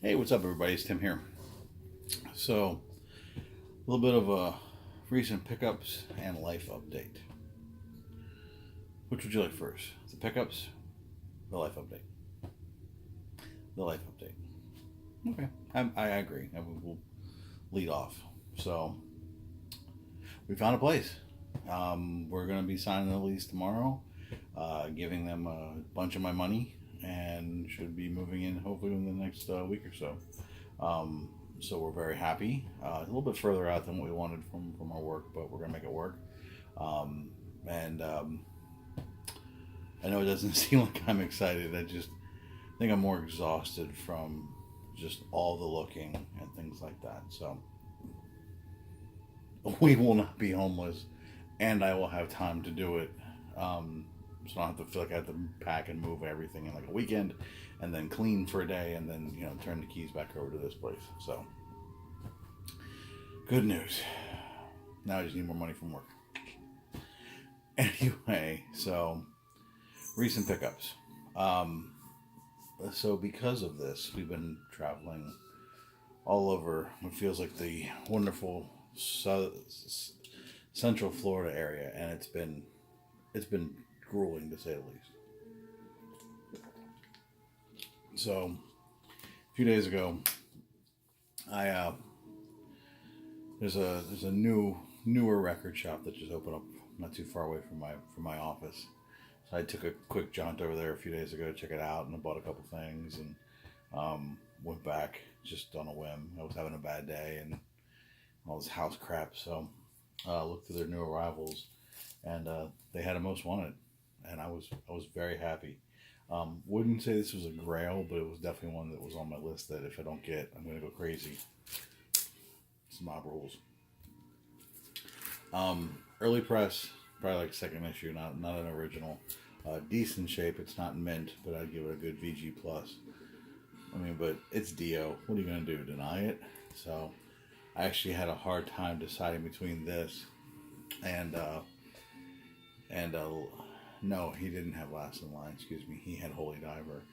Hey, what's up, everybody? It's Tim here. So, a little bit of recent pickups and life update. Which would you like first? The pickups, the life update. The life update. Okay, I agree. We'll lead off. So, we found a place. We're going to be signing the lease tomorrow, giving them a bunch of my money, and should be moving in hopefully in the next week or so. So we're very happy. A little bit further out than what we wanted from our work, but we're gonna make it work. And I know it doesn't seem like I'm excited. I just think I'm more exhausted from just all the looking and things like that. So we will not be homeless, and I will have time to do it. So I don't have to feel like I have to pack and move everything in like a weekend, and then clean for a day, and then turn the keys back over to this place. So good news. Now I just need more money from work. Anyway, so recent pickups. Um, so because of this, we've been traveling all over what feels like the wonderful Central Florida area, and it's been grueling to say the least. So a few days ago, I there's a newer record shop that just opened up not too far away from my office. So I took a quick jaunt over there a few days ago to check it out, and I bought a couple things, and went back just on a whim. I was having a bad day and all this house crap, so looked through their new arrivals, and they had a most wanted, and I was very happy. Wouldn't say this was a grail, but it was definitely one that was on my list that if I don't get, I'm gonna go crazy. It's mob rules. Early press, probably like second issue, not an original. Decent shape. It's not mint, but I'd give it a good VG plus. I mean, but it's Dio. What are you gonna do? Deny it? So I actually had a hard time deciding between this and and no, he didn't have Last in Line. Excuse me. He had Holy Diver,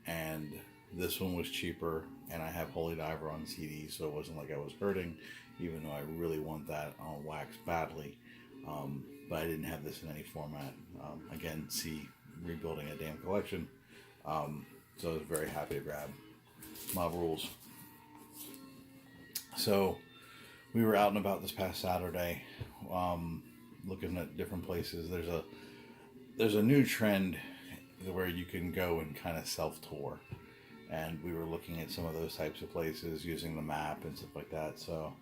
and this one was cheaper. And I have Holy Diver on CD, so it wasn't like I was hurting, even though I really want that on wax badly. But I didn't have this in any format. Again, see, rebuilding a damn collection. So I was very happy to grab Mob Rules. So we were out and about this past Saturday, looking at different places. There's a new trend where you can go and kind of self tour, and we were looking at some of those types of places using the map and stuff like that. So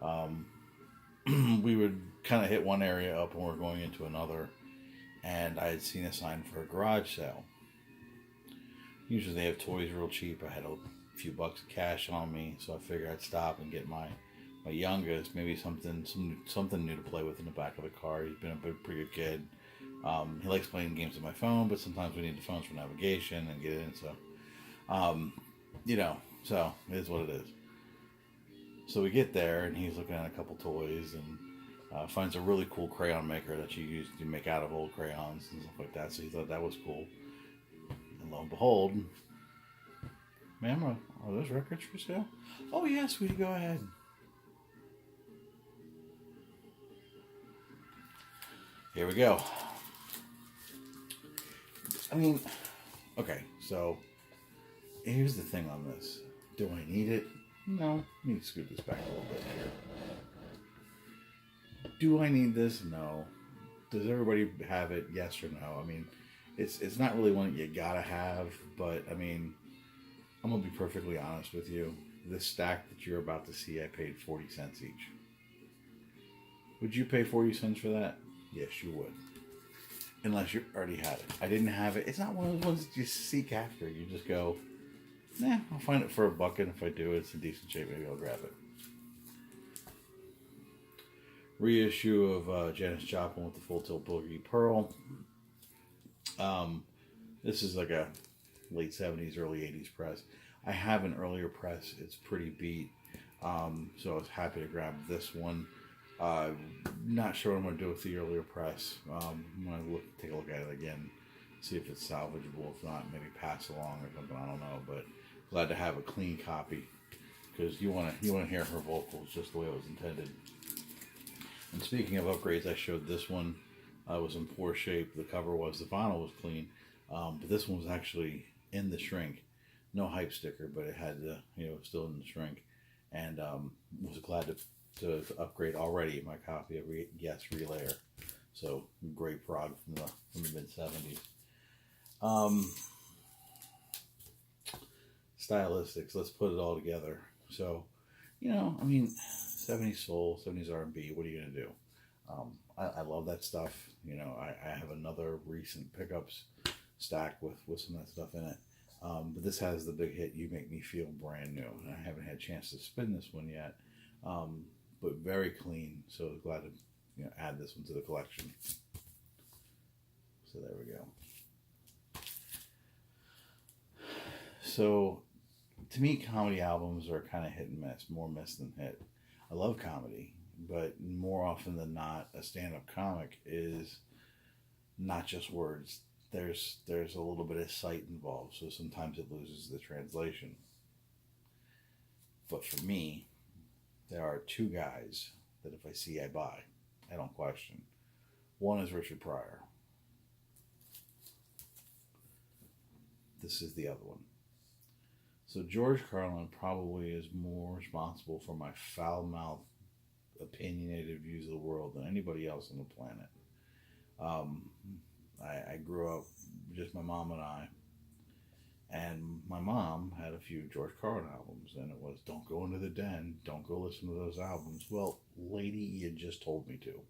um, we would kind of hit one area up and we're going into another, and I had seen a sign for a garage sale. Usually they have toys real cheap. I had a few bucks of cash on me, so I figured I'd stop and get my youngest maybe something new to play with in the back of the car. He's been a pretty good kid. He likes playing games on my phone, but sometimes we need the phones for navigation and get in. So, um, so it is what it is. So we get there, and he's looking at a couple toys, and finds a really cool crayon maker that you use to make out of old crayons and stuff like that. So he thought that was cool. And lo and behold, ma'am, are those records for sale? Oh, yeah, sweetie, go ahead. Here we go. I mean, okay, so here's the thing on this. Do I need it? No. Let me scoot this back a little bit here. Do I need this? No. Does everybody have it? Yes or no? I mean, it's not really one that you gotta have, but I mean, I'm gonna be perfectly honest with you. This stack that you're about to see, I paid 40 cents each. Would you pay 40 cents for that? Yes, you would. Unless you already had it. I didn't have it. It's not one of those ones that you seek after. You just go, nah, I'll find it for a buck, and if I do, it's in decent shape. Maybe I'll grab it. Reissue of Janis Joplin with the Full Tilt Boogie Pearl. Um, this is like a late 70s, early 80s press. I have an earlier press. It's pretty beat. So I was happy to grab this one. Not sure what I'm going to do with the earlier press. I'm going to take a look at it again, see if it's salvageable. If not, maybe pass along or something. I don't know. But as glad to have a clean copy because you want to hear her vocals just the way it was intended. And speaking of upgrades, I showed this one. Was in poor shape. The cover was, the vinyl was clean, but this one was actually in the shrink. No hype sticker, but it had the, still in the shrink, and was glad to upgrade already my copy of Yes Relayer. So great prog from the mid '70s. Stylistics. Let's put it all together. So, 70s soul, 70s R&B. What are you gonna do? I love that stuff. I have another recent pickups stack with some of that stuff in it. But this has the big hit, You Make Me Feel Brand New. And I haven't had a chance to spin this one yet. But very clean. So glad to add this one to the collection. So there we go. So to me, comedy albums are kind of hit and miss, more miss than hit. I love comedy, but more often than not, a stand-up comic is not just words. There's a little bit of sight involved, so sometimes it loses the translation. But for me, there are two guys that if I see, I buy. I don't question. One is Richard Pryor. This is the other one. So George Carlin probably is more responsible for my foul-mouthed, opinionated views of the world than anybody else on the planet. I grew up, just my mom and I, and my mom had a few George Carlin albums, and it was, don't go into the den, don't go listen to those albums. Well, lady, you just told me to.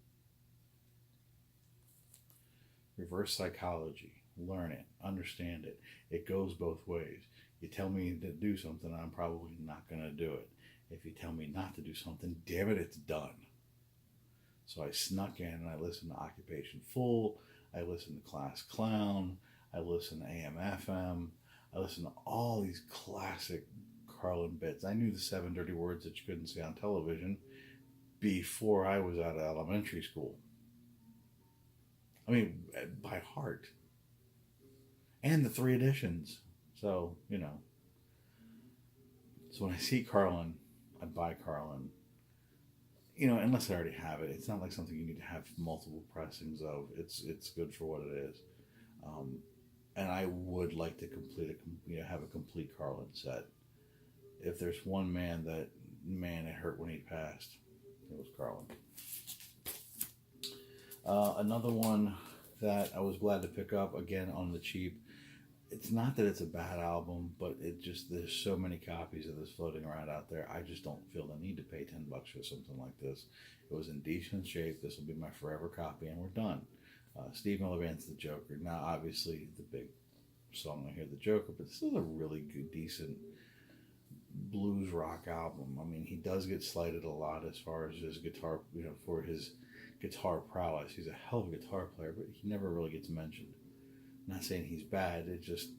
Reverse psychology, learn it, understand it. It goes both ways. You tell me to do something, I'm probably not going to do it. If you tell me not to do something, damn it, it's done. So I snuck in and I listened to Occupation Full, I listened to Class Clown, I listened to AM/FM, I listened to all these classic Carlin bits. I knew the 7 dirty words that you couldn't see on television before I was out of elementary school. I mean, by heart. And the 3 editions. So, So when I see Carlin, I buy Carlin. Unless I already have it. It's not like something you need to have multiple pressings of. It's good for what it is. And I would like to have a complete Carlin set. If there's one man it hurt when he passed. It was Carlin. Another one that I was glad to pick up, again, on the cheap. It's not that it's a bad album, but there's so many copies of this floating around out there. I just don't feel the need to pay $10 for something like this. It was in decent shape. This will be my forever copy, and we're done. Steve Miller Band's The Joker. Now, obviously, the big song I hear, The Joker, but this is a really good, decent blues rock album. I mean, he does get slighted a lot as far as his guitar, for his guitar prowess. He's a hell of a guitar player, but he never really gets mentioned. I'm not saying he's bad. It's just,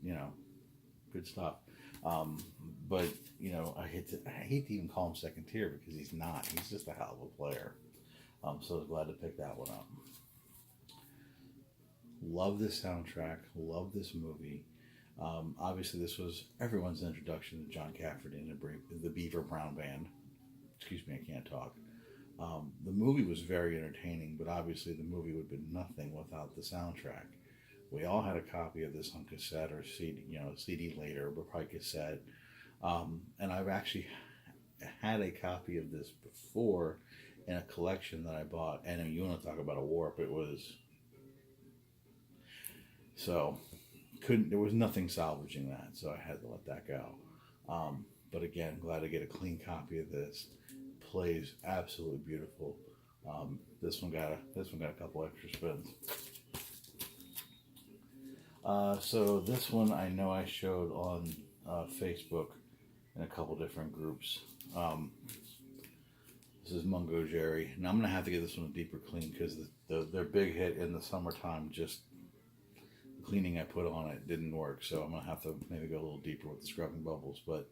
good stuff. But, I hate to even call him second tier because he's not. He's just a hell of a player. So I was glad to pick that one up. Love this soundtrack. Love this movie. Obviously, this was everyone's introduction to John Cafferty and the Beaver Brown Band. Excuse me, I can't talk. The movie was very entertaining, but obviously the movie would have been nothing without the soundtrack. We all had a copy of this on cassette or CD, CD later, but probably cassette. And I've actually had a copy of this before in a collection that I bought. And you want to talk about a warp, it was... So, there was nothing salvaging that, so I had to let that go. But again, glad to get a clean copy of this. Plays absolutely beautiful. This one got a couple extra spins. So this one I know I showed on Facebook in a couple different groups. This is Mungo Jerry. Now I'm going to have to get this one a deeper clean because their big hit in the summertime, just the cleaning I put on it didn't work. So I'm going to have to maybe go a little deeper with the scrubbing bubbles. But,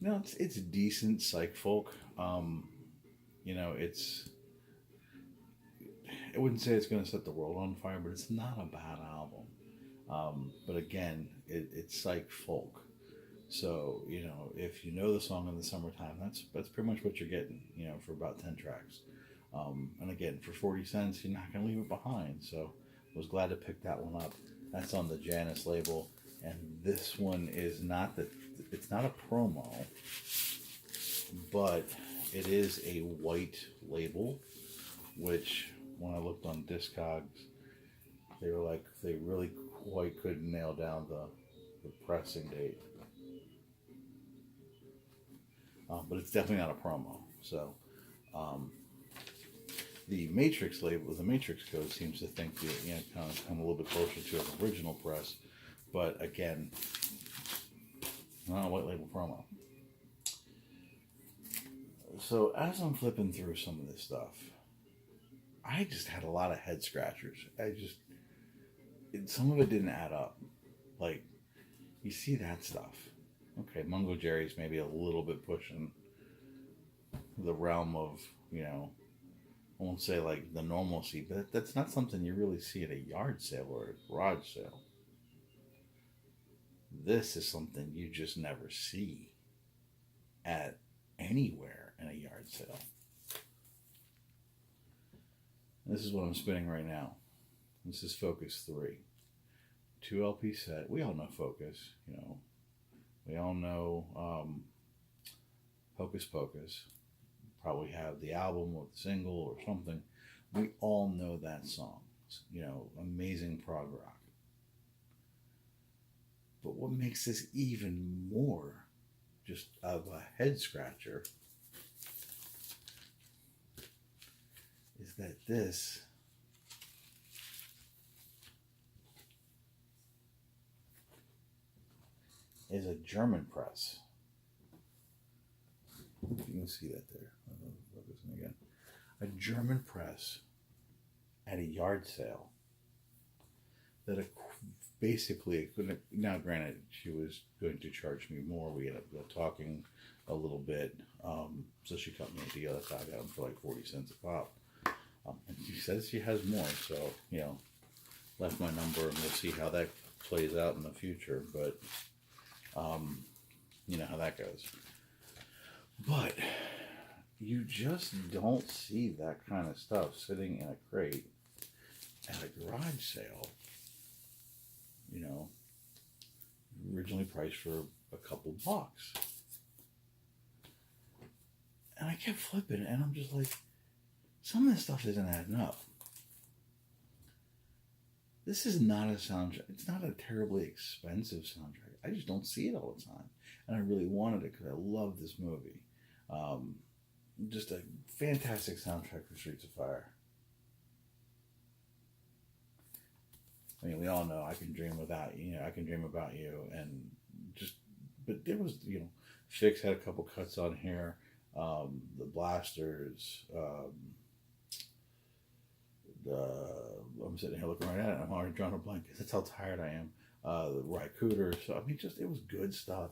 it's decent psych folk. I wouldn't say it's going to set the world on fire, but it's not a bad album. But again, it's psych folk. So, if you know the song in the summertime, that's pretty much what you're getting, for about 10 tracks. And again, for 40 cents, you're not going to leave it behind. So I was glad to pick that one up. That's on the Janus label. And this one is it's not a promo, but it is a white label, which when I looked on Discogs, they were like, they really quite couldn't nail down the pressing date. But it's definitely not a promo. So, the Matrix label, the Matrix code seems to think that, kind of come a little bit closer to an original press. But again, not a white label promo. So as I'm flipping through some of this stuff, I just had a lot of head scratchers. Some of it didn't add up. Like, you see that stuff. Okay, Mungo Jerry's maybe a little bit pushing the realm of, I won't say like the normalcy, but that's not something you really see at a yard sale or a garage sale. This is something you just never see at anywhere in a yard sale. This is what I'm spinning right now. This is Focus 3. 2 LP set. We all know Focus, We all know Hocus Pocus. Probably have the album or the single or something. We all know that song. Amazing prog rock. But what makes this even more just of a head scratcher is that this is a German press. If you can see that there. Focusing again. A German press at a yard sale that basically, now granted, she was going to charge me more. We ended up talking a little bit. So she cut me a deal. That's how I got them for like 40 cents a pop. And she says she has more. So, left my number and we'll see how that plays out in the future. But, you know how that goes. But you just don't see that kind of stuff sitting in a crate at a garage sale. Originally priced for a couple bucks. And I kept flipping and I'm just like, some of this stuff isn't adding up. This is not a soundtrack. It's not a terribly expensive soundtrack. I just don't see it all the time. And I really wanted it because I love this movie. Just a fantastic soundtrack for Streets of Fire. I mean, we all know I Can Dream Without You. I Can Dream About You. And but there was, Fix had a couple cuts on here. The Blasters. I'm sitting here looking right at it. I'm already drawing a blank. That's how tired I am. The Rycooter. So, I mean, it was good stuff.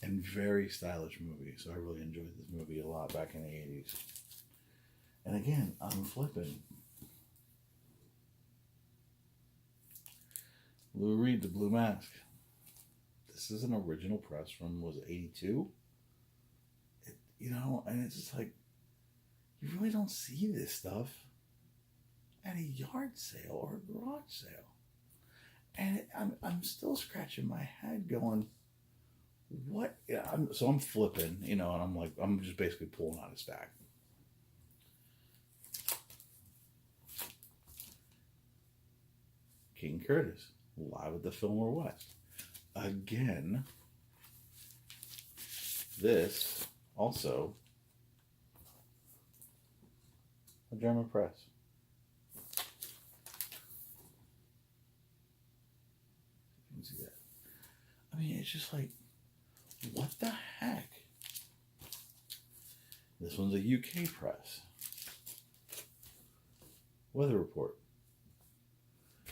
And very stylish movie. So I really enjoyed this movie a lot back in the 80s. And again, I'm flipping. Lou Reed, The Blue Mask. This is an original press from, was it 82? And it's just like, you really don't see this stuff at a yard sale or a garage sale. And I'm still scratching my head going, what? So I'm flipping, and I'm just basically pulling out a stack. King Curtis, live at the Fillmore West. Again, this also a German press. You can see that. I mean, it's just like, what the heck? This one's a UK press. Weather Report.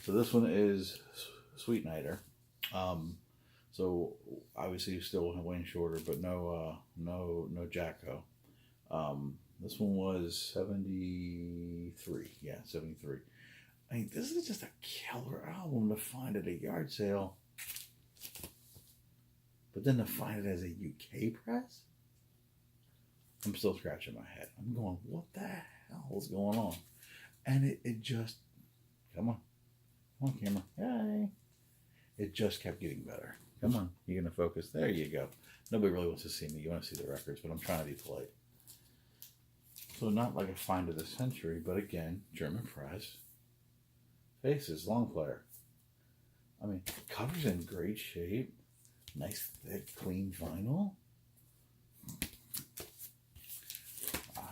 So this one is Sweet Nighter. So obviously you still have Wayne Shorter, but no Jacko. This one was 73. Yeah, 73. I mean, this is just a killer album to find at a yard sale. But then to find it as a UK press, I'm still scratching my head. I'm going, what the hell is going on? And it just, come on camera, hey. It just kept getting better. Come on, you're gonna focus. There you go. Nobody really wants to see me. You want to see the records, but I'm trying to be polite. So not like a find of the century, but again, German press. Faces, long player. I mean, cover's in great shape. Nice, thick, clean vinyl.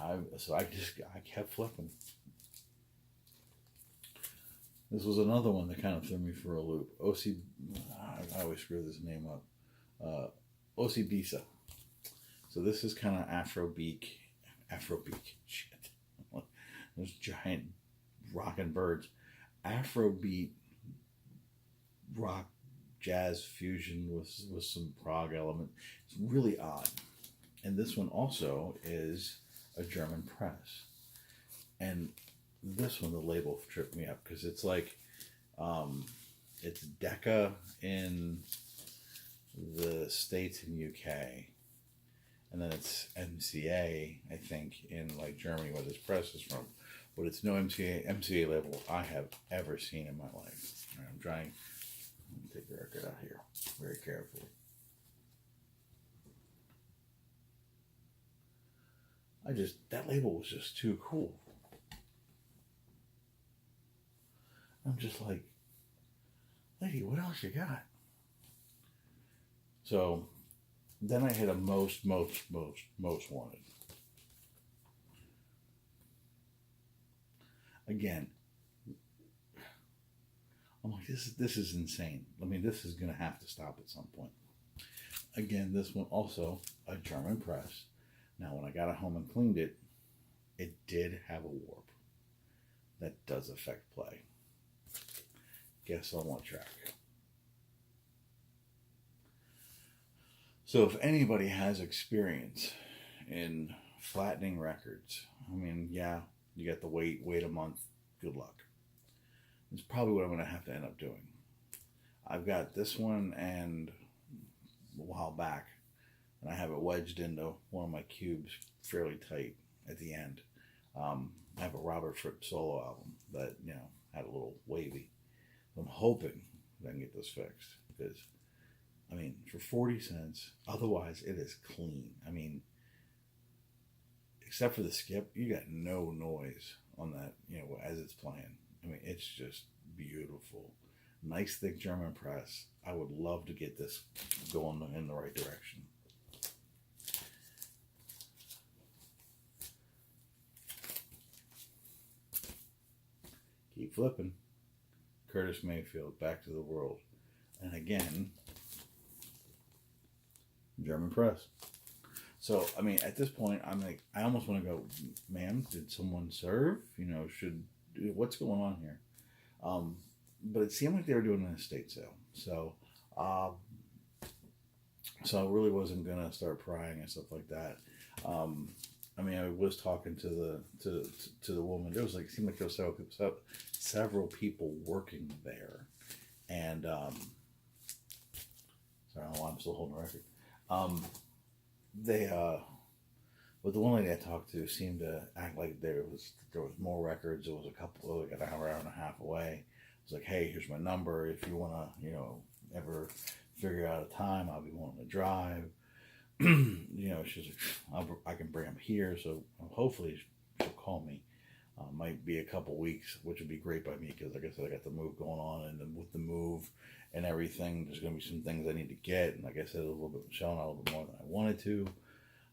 I kept flipping. This was another one that kind of threw me for a loop. I always screw this name up. Osibisa. So this is kind of Afrobeat, shit. Those giant rockin' birds. Afrobeat, rock, jazz fusion with some prog element. It's really odd. And this one also is a German press. And this one, the label tripped me up because it's like, it's Decca in the States and UK. And then it's MCA, I think, in like Germany, where this press is from. But it's no MCA label I have ever seen in my life. All right, I'm trying to take the record out here very carefully. That label was just too cool. I'm just like, lady, what else you got? So then I hit a most wanted. Again, I'm like, this is insane. I mean, this is gonna have to stop at some point. Again, this one also a German press. Now, when I got it home and cleaned it, it did have a warp. That does affect play. Guess on what track? So if anybody has experience in flattening records, I mean, yeah, you got the wait a month, good luck. It's probably what I'm going to have to end up doing. I've got this one and a while back, and I have it wedged into one of my cubes fairly tight at the end. I have a Robert Fripp solo album that, had a little wavy. I'm hoping that I can get this fixed because, I mean, for 40 cents, otherwise it is clean. I mean, except for the skip, you got no noise on that, as it's playing. I mean, it's just beautiful. Nice thick German press. I would love to get this going in the right direction. Keep flipping. Curtis Mayfield, Back to the World. And again, German press. So, I mean, at this point, I'm like, I almost want to go, ma'am, did someone serve? What's going on here? But it seemed like they were doing an estate sale. So I really wasn't going to start prying and stuff like that. I mean, I was talking to the woman. There was like, it seemed like there was several people working there, and sorry, I don't know why I'm still holding the record. But the one lady I talked to seemed to act like there was more records. It was like an hour and a half away. I was like, hey, here's my number. If you want to, ever figure out a time, I'll be willing to drive. She's like, I can bring them here. So hopefully she'll call me. Might be a couple weeks, which would be great by me because, like I said, I got the move going on, and then with the move and everything, there's going to be some things I need to get. And like I said, showing out a little bit more than I wanted to.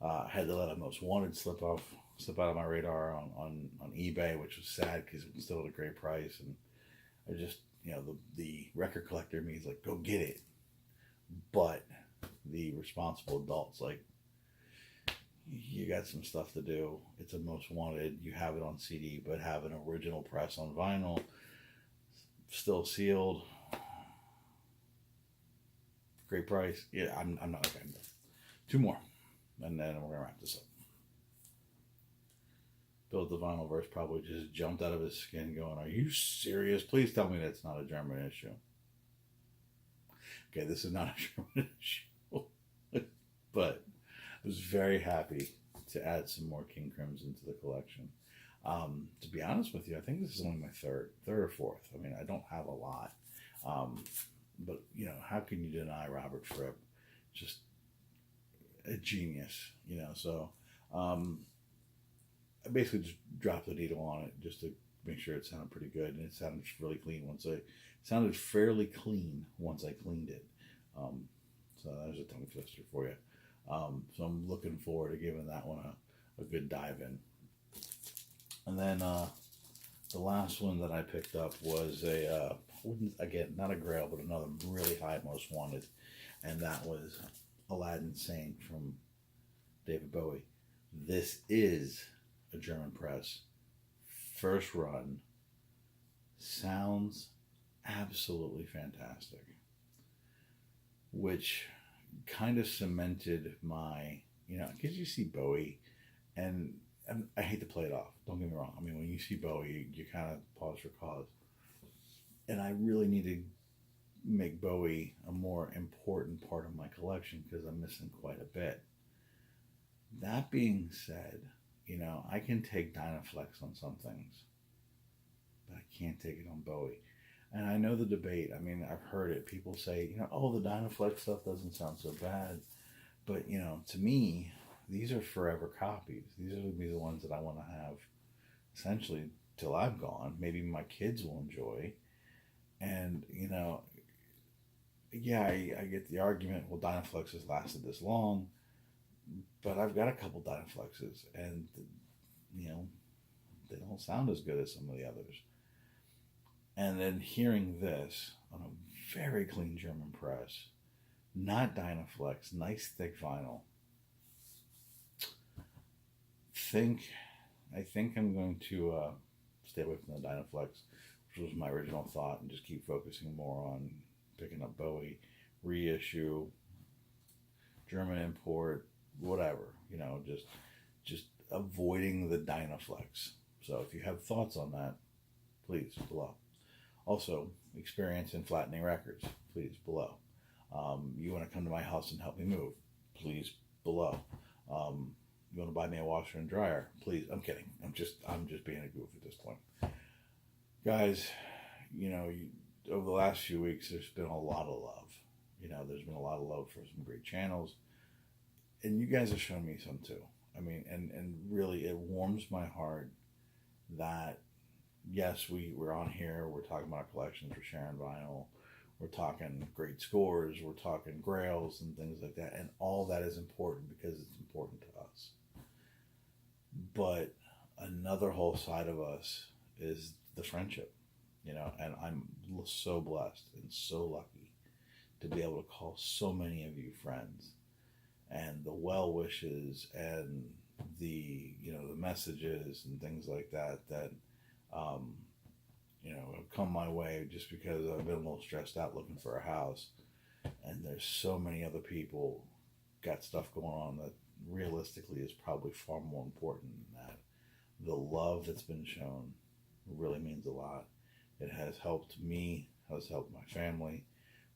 I had to let a most wanted slip out of my radar on eBay, which was sad because it was still at a great price. And I just, the record collector in me is like, go get it. But the responsible adult's like, you got some stuff to do. It's a most wanted. You have it on CD, but have an original press on vinyl, still sealed. Great price. Yeah, I'm not okay. 2 more, and then we're gonna wrap this up. Bill the Vinyl Verse probably just jumped out of his skin, going, "Are you serious? Please tell me that's not a German issue." Okay, this is not a German issue. but I was very happy to add some more King Crimson to the collection. To be honest with you, I think this is only my third or fourth. I mean, I don't have a lot. But, how can you deny Robert Fripp? Just a genius, So I basically just dropped the needle on it just to make sure it sounded pretty good. And it sounded really clean sounded fairly clean once I cleaned it. So there's a tongue twister for you. So I'm looking forward to giving that one a good dive in. And then the last one that I picked up was again, not a Grail, but another really high most wanted. And that was Aladdin Sane from David Bowie. This is a German press. First run. Sounds absolutely fantastic. Which kind of cemented my, because you see Bowie, and I hate to play it off, don't get me wrong. I mean, when you see Bowie, you kind of pause for cause. And I really need to make Bowie a more important part of my collection because I'm missing quite a bit. That being said, I can take Dynaflex on some things, but I can't take it on Bowie. And I know the debate. I mean, I've heard it. People say, the Dynaflex stuff doesn't sound so bad. But, to me, these are forever copies. These are going to be the ones that I want to have essentially till I'm gone. Maybe my kids will enjoy. And, I get the argument, well, Dynaflex has lasted this long. But I've got a couple Dynaflexes. And, they don't sound as good as some of the others. And then hearing this on a very clean German press, not Dynaflex, nice thick vinyl. I think I'm going to stay away from the Dynaflex, which was my original thought, and just keep focusing more on picking up Bowie, reissue, German import, whatever. Just avoiding the Dynaflex. So if you have thoughts on that, please below. Also, experience in flattening records, please below. You want to come to my house and help me move, please below. You want to buy me a washer and dryer, please. I'm kidding. I'm just being a goof at this point, guys. Over the last few weeks, there's been a lot of love. There's been a lot of love for some great channels, and you guys have shown me some too. I mean, and really, it warms my heart that yes, we're on here. We're talking about collections. We're sharing vinyl. We're talking great scores. We're talking grails and things like that. And all that is important because it's important to us. But another whole side of us is the friendship, and I'm so blessed and so lucky to be able to call so many of you friends, and the well wishes and the messages and things like that have come my way just because I've been a little stressed out looking for a house, and there's so many other people got stuff going on that realistically is probably far more important than that. The love that's been shown really means a lot. It has helped me, has helped my family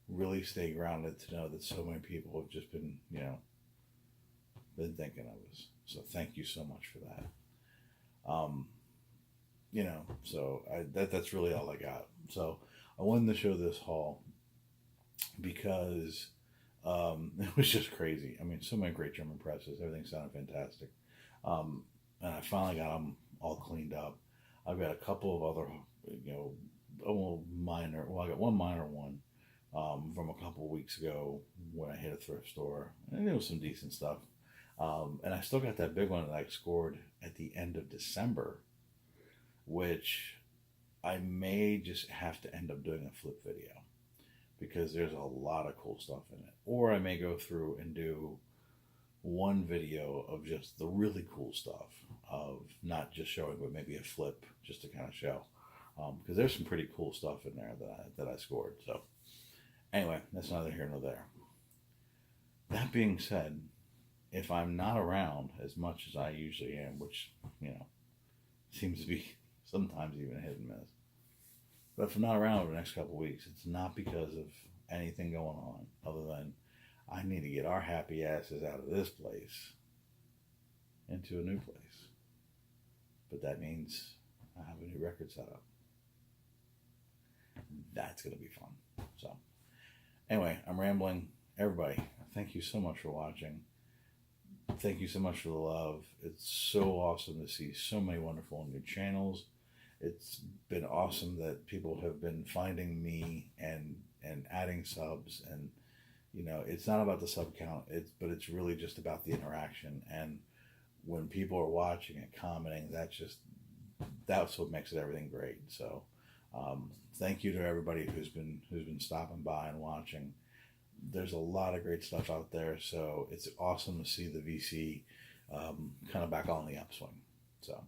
really stay grounded to know that so many people have just been, been thinking of us. So thank you so much for that. So that's really all I got. So I wanted to show this haul because it was just crazy. I mean, so many great German presses. Everything sounded fantastic. And I finally got them all cleaned up. I've got a couple of other, minor. Well, I got one minor one from a couple of weeks ago when I hit a thrift store, and it was some decent stuff. And I still got that big one that I scored at the end of December, which I may just have to end up doing a flip video because there's a lot of cool stuff in it. Or I may go through and do one video of just the really cool stuff, of not just showing, but maybe a flip just to kind of show. Because there's some pretty cool stuff in there that I scored. So anyway, that's neither here nor there. That being said, if I'm not around as much as I usually am, which, seems to be sometimes even a hit and miss. But if I'm not around over the next couple of weeks, it's not because of anything going on other than I need to get our happy asses out of this place into a new place. But that means I have a new record set up. That's going to be fun. So, anyway, I'm rambling. Everybody, thank you so much for watching. Thank you so much for the love. It's so awesome to see so many wonderful new channels. It's been awesome that people have been finding me and adding subs, and you know, it's not about the sub count, but it's really just about the interaction. And when people are watching and commenting, that's what makes it everything great. So thank you to everybody who's been stopping by and watching. There's a lot of great stuff out there, so it's awesome to see the VC kind of back on the upswing. So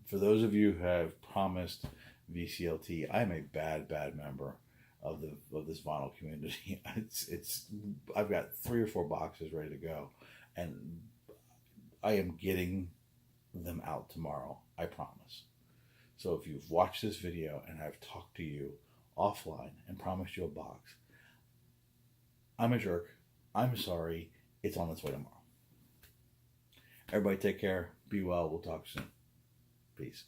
for those of you who have promised VCLT, I'm a bad member of this vinyl community. I've got 3 or 4 boxes ready to go, and I am getting them out tomorrow, I promise. So if you've watched this video and I've talked to you offline and promised you a box, I'm a jerk. I'm sorry. It's on its way tomorrow. Everybody take care. Be well. We'll talk soon. Peace.